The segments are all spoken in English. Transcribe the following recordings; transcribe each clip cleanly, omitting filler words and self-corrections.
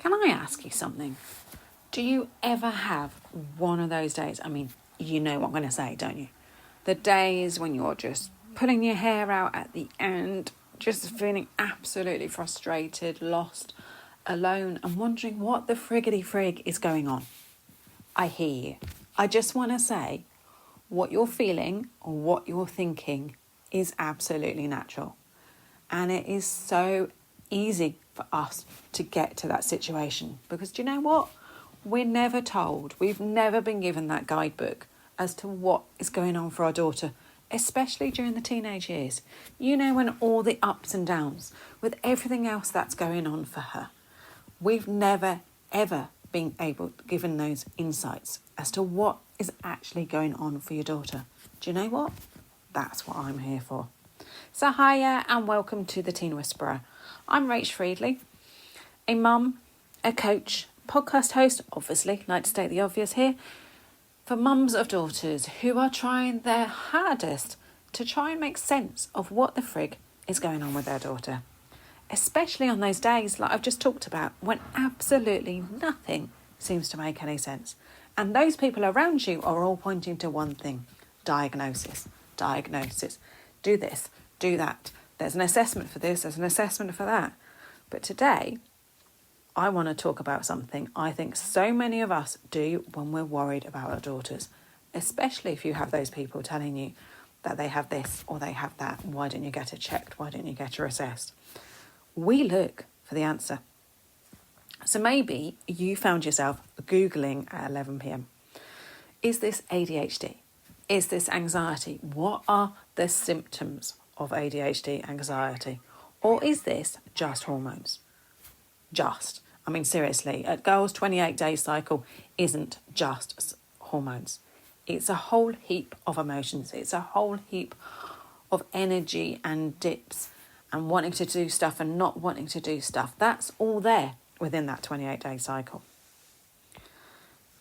Can I ask you something? Do you ever have one of those days? I mean, you know what I'm going to say, don't you? The days when you're just pulling your hair out at the end, just feeling absolutely frustrated, lost, alone, and wondering what the friggity frig is going on. I hear you. I just want to say what you're feeling or what you're thinking is absolutely natural. And it is so easy for us to get to that situation because do you know what? We're never told, we've never been given that guidebook as to what is going on for our daughter, especially during the teenage years. You know, when all the ups and downs with everything else that's going on for her. We've never, ever been given those insights as to what is actually going on for your daughter. Do you know what? That's what I'm here for. So hiya and welcome to the Teen Whisperer. I'm Rach Friedley, a mum, a coach, podcast host, obviously, like to state the obvious here, for mums of daughters who are trying their hardest to try and make sense of what the frig is going on with their daughter. Especially on those days, like I've just talked about, when absolutely nothing seems to make any sense. And those people around you are all pointing to one thing: diagnosis. Do this, do that. There's an assessment for this, there's an assessment for that. But today, I want to talk about something I think so many of us do when we're worried about our daughters, especially if you have those people telling you that they have this or they have that. Why don't you get her checked? Why don't you get her assessed? We look for the answer. So maybe you found yourself Googling at 11 p.m. Is this ADHD? Is this anxiety? What are the symptoms of ADHD, anxiety? Or is this just hormones? I mean, seriously, a girl's 28-day cycle isn't just hormones. It's a whole heap of emotions. It's a whole heap of energy and dips and wanting to do stuff and not wanting to do stuff. That's all there within that 28-day cycle.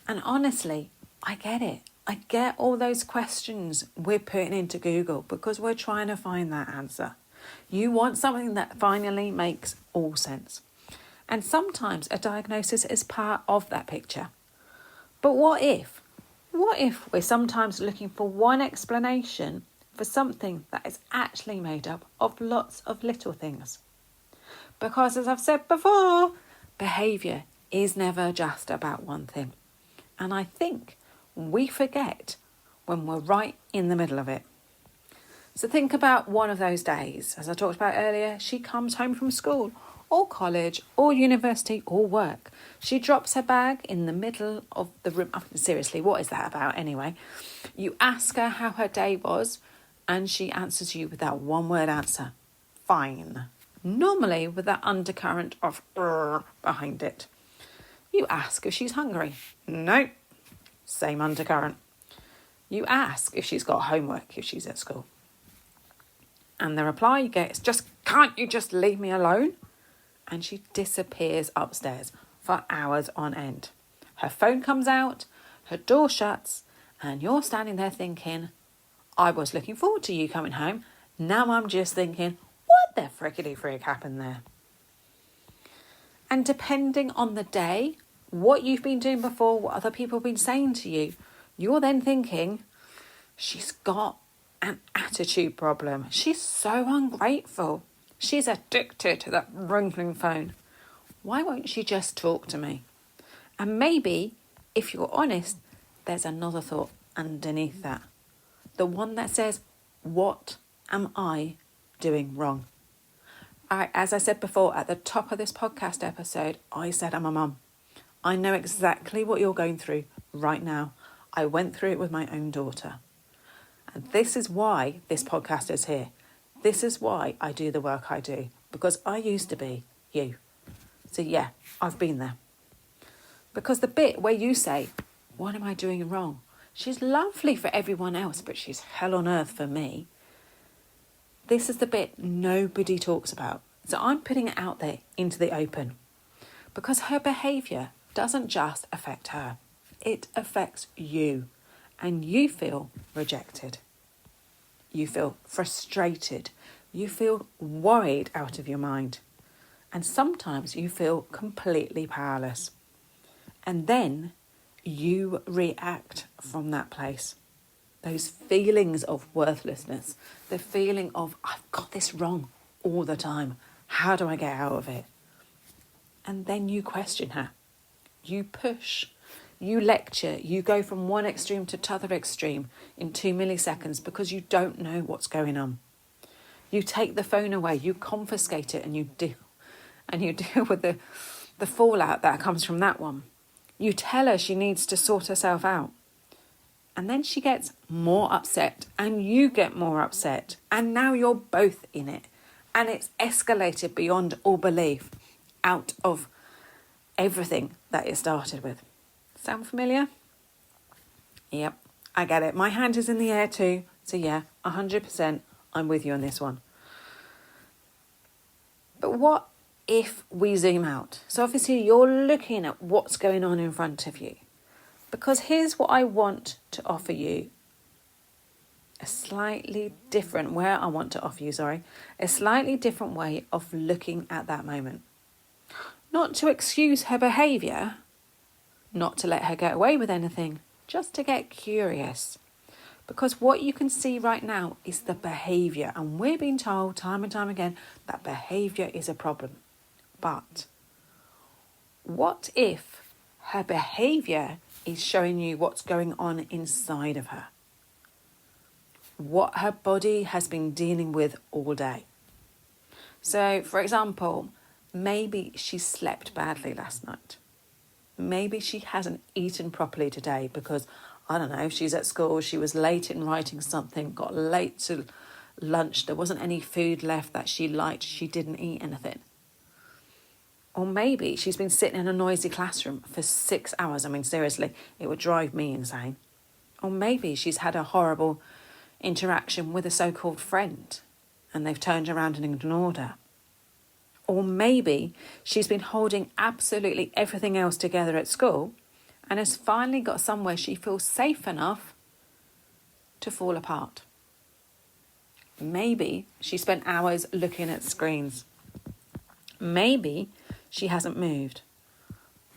And honestly, I get it. I get all those questions we're putting into Google because we're trying to find that answer. You want something that finally makes all sense. And sometimes a diagnosis is part of that picture. But what if? What if we're sometimes looking for one explanation for something that is actually made up of lots of little things? Because as I've said before, behaviour is never just about one thing. And I think we forget when we're right in the middle of it. So think about one of those days. As I talked about earlier, she comes home from school or college or university or work. She drops her bag in the middle of the room. Oh, seriously, what is that about anyway? You ask her how her day was and she answers you with that one-word answer: fine. Normally with that undercurrent of behind it. You ask if she's hungry. Nope. Same undercurrent. You ask if she's got homework if she's at school. And the reply you get is can't you just leave me alone? And she disappears upstairs for hours on end. Her phone comes out, her door shuts, and you're standing there thinking, I was looking forward to you coming home. Now I'm just thinking, what the frickety frig happened there? And depending on the day, what you've been doing before, what other people have been saying to you, you're then thinking, she's got an attitude problem. She's so ungrateful. She's addicted to that ringing phone. Why won't she just talk to me? And maybe, if you're honest, there's another thought underneath that. The one that says, what am I doing wrong? As I said before, at the top of this podcast episode, I said I'm a mum. I know exactly what you're going through right now. I went through it with my own daughter. And this is why this podcast is here. This is why I do the work I do, because I used to be you. So yeah, I've been there. Because the bit where you say, what am I doing wrong? She's lovely for everyone else, but she's hell on earth for me. This is the bit nobody talks about. So I'm putting it out there into the open. Because her behaviour doesn't just affect her. It affects you. And you feel rejected. You feel frustrated. You feel worried out of your mind. And sometimes you feel completely powerless. And then you react from that place. Those feelings of worthlessness, the feeling of, I've got this wrong all the time. How do I get out of it? And then you question her. You push. You lecture. You go from one extreme to t'other extreme in 2 milliseconds because you don't know what's going on. You take the phone away. You confiscate it and you deal with the fallout that comes from that one. You tell her she needs to sort herself out. And then she gets more upset and you get more upset. And now you're both in it. And it's escalated beyond all belief out of everything that it started with. Sound familiar? Yep, I get it. My hand is in the air too. So yeah, 100% I'm with you on this one. But what if we zoom out? So obviously you're looking at what's going on in front of you. Because here's what I want to offer you. A slightly different way of looking at that moment. Not to excuse her behaviour, not to let her get away with anything, just to get curious. Because what you can see right now is the behaviour, and we're being told time and time again that behaviour is a problem. But what if her behaviour is showing you what's going on inside of her? What her body has been dealing with all day. So, for example, maybe she slept badly last night. Maybe she hasn't eaten properly today because, I don't know, she's at school, she was late in writing something, got late to lunch, there wasn't any food left that she liked, she didn't eat anything. Or maybe she's been sitting in a noisy classroom for 6 hours. I mean, seriously, it would drive me insane. Or maybe she's had a horrible interaction with a so-called friend and they've turned around and ignored her. Or maybe she's been holding absolutely everything else together at school and has finally got somewhere she feels safe enough to fall apart. Maybe she spent hours looking at screens. Maybe she hasn't moved.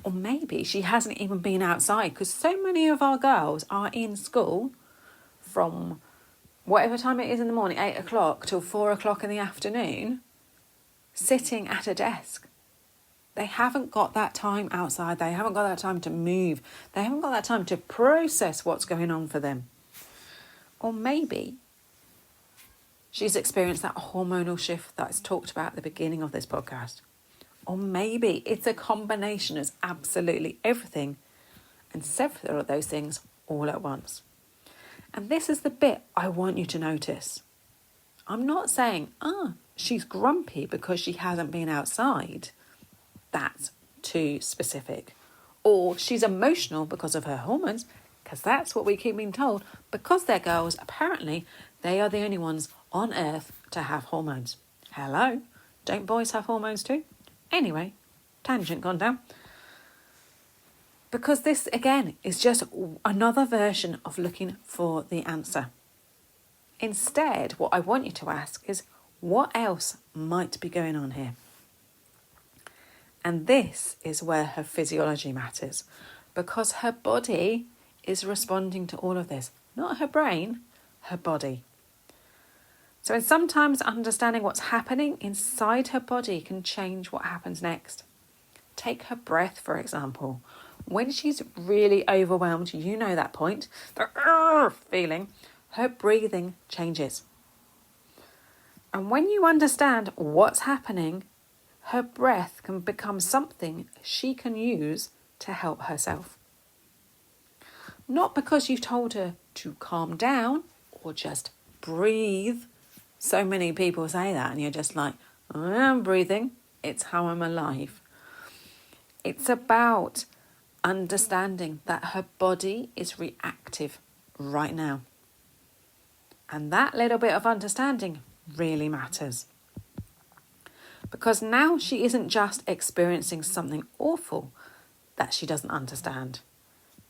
Or maybe she hasn't even been outside, because so many of our girls are in school from whatever time it is in the morning, 8 o'clock till 4 o'clock in the afternoon, sitting at a desk. They haven't got that time outside. They haven't got that time to move. They haven't got that time to process what's going on for them. Or maybe she's experienced that hormonal shift that's talked about at the beginning of this podcast. Or maybe it's a combination of absolutely everything and several of those things all at once. And this is the bit I want you to notice. I'm not saying, she's grumpy because she hasn't been outside. That's too specific. Or she's emotional because of her hormones, because that's what we keep being told. Because they're girls, apparently they are the only ones on earth to have hormones. Hello, don't boys have hormones too? Anyway, tangent gone down. Because this, again, is just another version of looking for the answer. Instead, what I want you to ask is, what else might be going on here? And this is where her physiology matters, because her body is responding to all of this. Not her brain, her body. So sometimes understanding what's happening inside her body can change what happens next. Take her breath, for example. When she's really overwhelmed, you know that point, the feeling, her breathing changes. And when you understand what's happening, her breath can become something she can use to help herself. Not because you've told her to calm down or just breathe. So many people say that and you're just like, I'm breathing. It's how I'm alive. It's about understanding that her body is reactive right now. And that little bit of understanding really matters. Because now she isn't just experiencing something awful that she doesn't understand.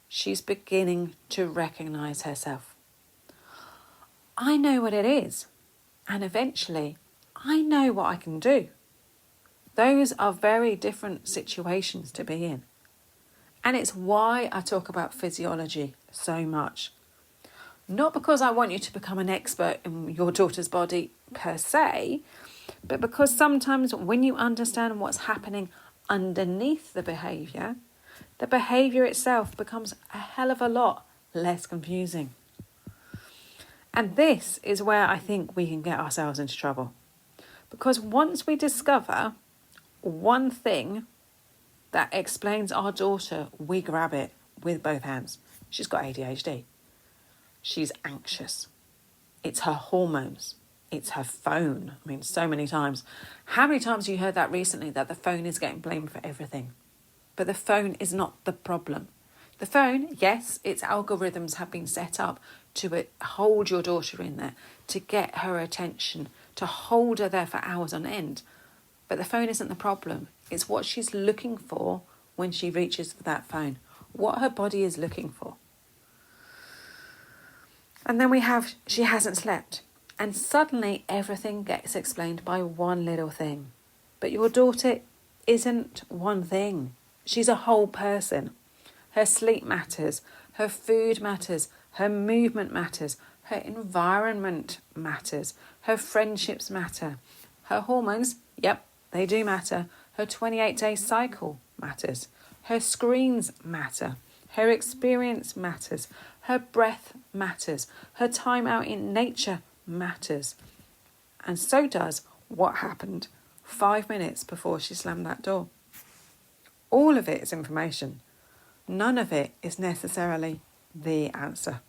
She's beginning to recognise herself. I know what it is. And eventually, I know what I can do. Those are very different situations to be in. And it's why I talk about physiology so much. Not because I want you to become an expert in your daughter's body per se, but because sometimes when you understand what's happening underneath the behaviour itself becomes a hell of a lot less confusing. And this is where I think we can get ourselves into trouble. Because once we discover one thing that explains our daughter, we grab it with both hands. She's got ADHD. She's anxious. It's her hormones. It's her phone. I mean, so many times. How many times have you heard that recently, that the phone is getting blamed for everything? But the phone is not the problem. The phone, yes, its algorithms have been set up to hold your daughter in there, to get her attention, to hold her there for hours on end. But the phone isn't the problem. It's what she's looking for when she reaches for that phone, what her body is looking for. And then we have, she hasn't slept. And suddenly everything gets explained by one little thing. But your daughter isn't one thing. She's a whole person. Her sleep matters. Her food matters. Her movement matters. Her environment matters. Her friendships matter. Her hormones, yep, they do matter. Her 28-day cycle matters. Her screens matter. Her experience matters. Her breath matters. Her time out in nature matters. And so does what happened 5 minutes before she slammed that door. All of it is information. None of it is necessarily the answer.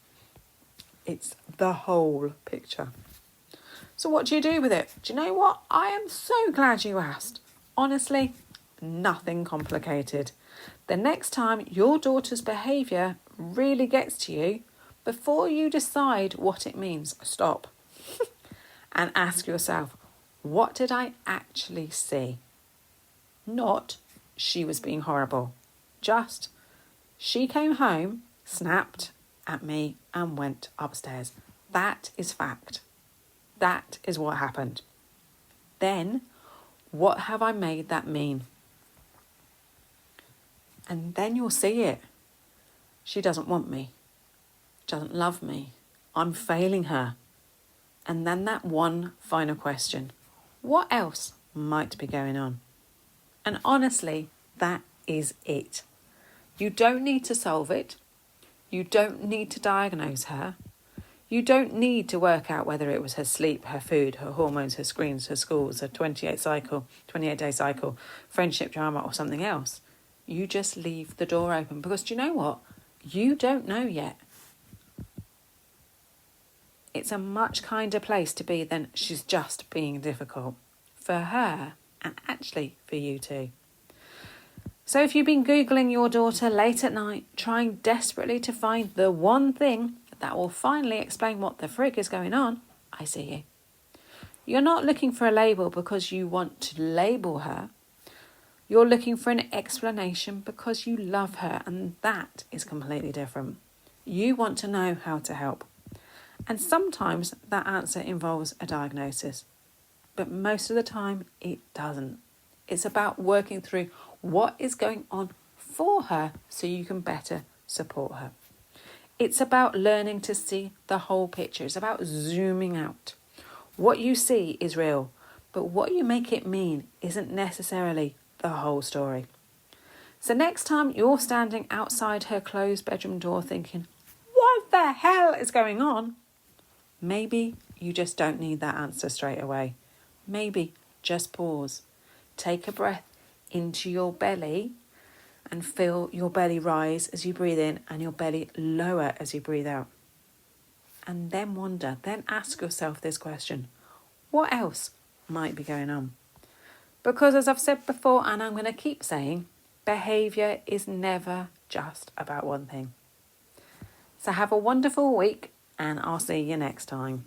It's the whole picture. So what do you do with it? Do you know what? I am so glad you asked. Honestly, nothing complicated. The next time your daughter's behaviour really gets to you, before you decide what it means, stop and ask yourself, what did I actually see? Not, she was being horrible. Just, she came home, snapped at me and went upstairs. That is fact. That is what happened. Then, what have I made that mean? And then you'll see it. She doesn't want me. Doesn't love me. I'm failing her. And then that one final question. What else might be going on? And honestly, that is it. You don't need to solve it. You don't need to diagnose her. You don't need to work out whether it was her sleep, her food, her hormones, her screens, her schools, her 28-day cycle, friendship drama or something else. You just leave the door open because do you know what? You don't know yet. It's a much kinder place to be than she's just being difficult. For her and actually for you too. So if you've been Googling your daughter late at night, trying desperately to find the one thing that will finally explain what the frig is going on, I see you. You're not looking for a label because you want to label her. You're looking for an explanation because you love her, and that is completely different. You want to know how to help. And sometimes that answer involves a diagnosis, but most of the time it doesn't. It's about working through what is going on for her so you can better support her. It's about learning to see the whole picture. It's about zooming out. What you see is real, but what you make it mean isn't necessarily the whole story. So next time you're standing outside her closed bedroom door thinking, what the hell is going on? Maybe you just don't need that answer straight away. Maybe just pause. Take a breath into your belly and feel your belly rise as you breathe in and your belly lower as you breathe out. And then wonder, then ask yourself this question. What else might be going on? Because as I've said before, and I'm going to keep saying, behaviour is never just about one thing. So have a wonderful week and I'll see you next time.